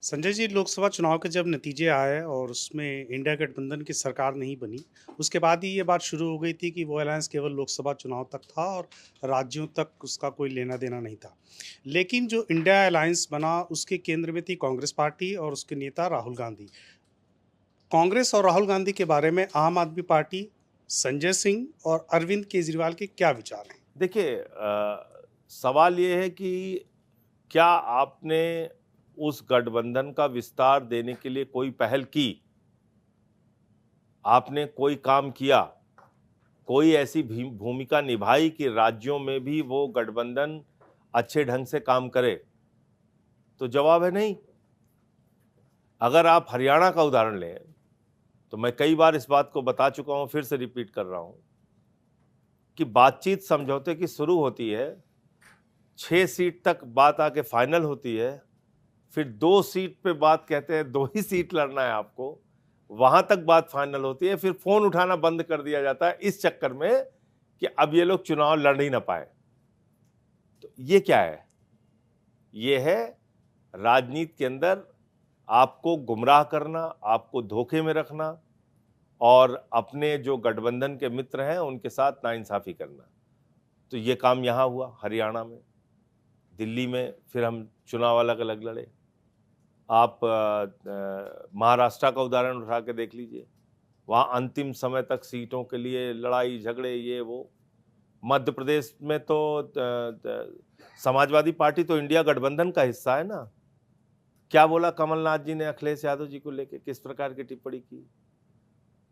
संजय जी, लोकसभा चुनाव के जब नतीजे आए और उसमें इंडिया गठबंधन की सरकार नहीं बनी, उसके बाद ही ये बात शुरू हो गई थी कि वो अलायंस केवल लोकसभा चुनाव तक था और राज्यों तक उसका कोई लेना-देना नहीं था। लेकिन जो इंडिया अलायंस बना, उसके केंद्र में थी कांग्रेस पार्टी और उसके नेता राहुल गांधी। कांग्रेस और राहुल गांधी के बारे में आम आदमी पार्टी, संजय सिंह और अरविंद केजरीवाल के क्या विचार हैं? देखिए सवाल ये है कि क्या आपने उस गठबंधन का विस्तार देने के लिए कोई पहल की? आपने कोई काम किया? कोई ऐसी भूमिका निभाई कि राज्यों में भी वो गठबंधन अच्छे ढंग से काम करे? तो जवाब है नहीं। अगर आप हरियाणा का उदाहरण लें, तो मैं कई बार इस बात को बता चुका हूं, फिर से रिपीट कर रहा हूं कि बातचीत समझौते की शुरू होती है, 6 सीट तक बात आके फाइनल होती है, फिर 2 सीट पे बात कहते हैं 2 ही सीट लड़ना है आपको, वहां तक बात फाइनल होती है, फिर फोन उठाना बंद कर दिया जाता है इस चक्कर में कि अब ये लोग चुनाव लड़ ही ना पाए। तो ये क्या है? ये है राजनीति के अंदर आपको गुमराह करना, आपको धोखे में रखना और अपने जो गठबंधन के मित्र हैं उनके साथ नाइंसाफी करना। तो ये काम यहां हुआ, हरियाणा में, दिल्ली में, फिर हम चुनाव अलग अलग लड़े। आप महाराष्ट्र का उदाहरण उठा के देख लीजिए, वहाँ अंतिम समय तक सीटों के लिए लड़ाई झगड़े ये वो। मध्य प्रदेश में तो समाजवादी पार्टी तो इंडिया गठबंधन का हिस्सा है ना। क्या बोला कमलनाथ जी ने अखिलेश यादव जी को लेके, किस प्रकार की टिप्पणी की?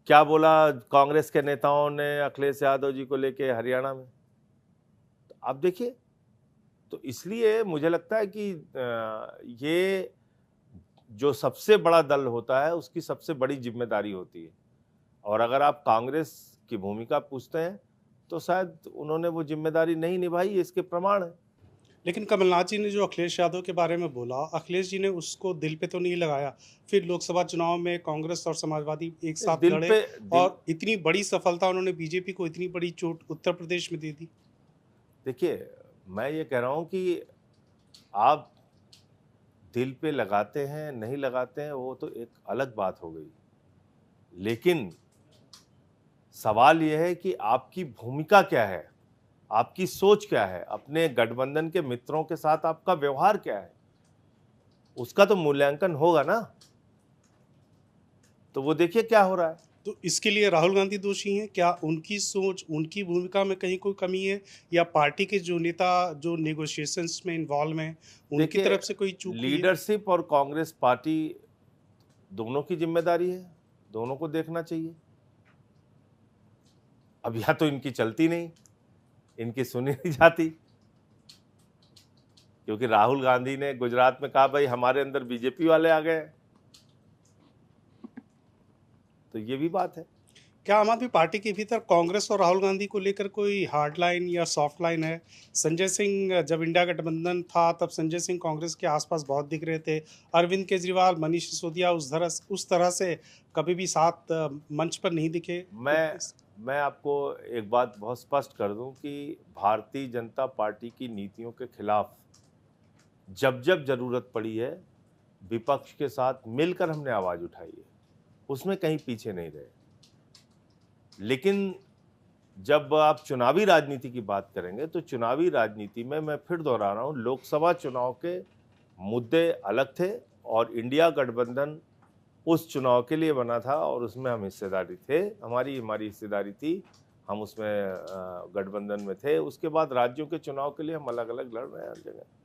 क्या बोला कांग्रेस के नेताओं ने अखिलेश यादव जी को लेके हरियाणा में? तो आप देखिए, तो इसलिए मुझे लगता है कि ये जो सबसे बड़ा दल होता है उसकी सबसे बड़ी जिम्मेदारी होती है। और अगर आप कांग्रेस की भूमिका पूछते हैं तो शायद उन्होंने वो जिम्मेदारी नहीं निभाई, इसके प्रमाण है। लेकिन कमलनाथ जी ने जो अखिलेश यादव के बारे में बोला, अखिलेश जी ने उसको दिल पे तो नहीं लगाया। फिर लोकसभा चुनाव में कांग्रेस और समाजवादी एक साथ दिल लड़े पे दिल और इतनी बड़ी सफलता उन्होंने बीजेपी को इतनी बड़ी चोट उत्तर प्रदेश में दे दी। देखिए, मैं ये कह रहा हूं कि आप दिल पे लगाते हैं नहीं लगाते हैं वो तो एक अलग बात हो गई, लेकिन सवाल यह है कि आपकी भूमिका क्या है, आपकी सोच क्या है, अपने गठबंधन के मित्रों के साथ आपका व्यवहार क्या है, उसका तो मूल्यांकन होगा ना। तो वो देखिए क्या हो रहा है। तो इसके लिए राहुल गांधी दोषी हैं? क्या उनकी सोच, उनकी भूमिका में कहीं कोई कमी है या पार्टी के जो नेता जो नेगोशिएशंस में इन्वॉल्व हैं, उनकी देखिए, तरफ से कोई चूक हुई है? लीडरशिप और कांग्रेस पार्टी दोनों की जिम्मेदारी है, दोनों को देखना चाहिए। अब या तो इनकी चलती नहीं, इनकी सुनी नहीं जाती, क्योंकि राहुल गांधी ने गुजरात में कहा भाई हमारे अंदर बीजेपी वाले आ गए, तो ये भी बात है। क्या आम आदमी पार्टी के भीतर कांग्रेस और राहुल गांधी को लेकर कोई हार्ड लाइन या सॉफ्ट लाइन है? संजय सिंह जब इंडिया गठबंधन था तब संजय सिंह कांग्रेस के आसपास बहुत दिख रहे थे। अरविंद केजरीवाल, मनीष सिसोदिया उस तरह से कभी भी साथ मंच पर नहीं दिखे। तो मैं मैं आपको एक बात बहुत स्पष्ट कर दूं कि भारतीय जनता पार्टी की नीतियों के खिलाफ जब जब जरूरत पड़ी है, विपक्ष के साथ मिलकर हमने आवाज उठाई है, उसमें कहीं पीछे नहीं रहे। लेकिन जब आप चुनावी राजनीति की बात करेंगे तो चुनावी राजनीति में मैं फिर दोहरा रहा हूं, लोकसभा चुनाव के मुद्दे अलग थे और इंडिया गठबंधन उस चुनाव के लिए बना था और उसमें हम हिस्सेदारी थे, हमारी हमारी हिस्सेदारी थी, हम उसमें गठबंधन में थे। उसके बाद राज्यों के चुनाव के लिए हम अलग अलग लड़ रहे हैं हर जगह।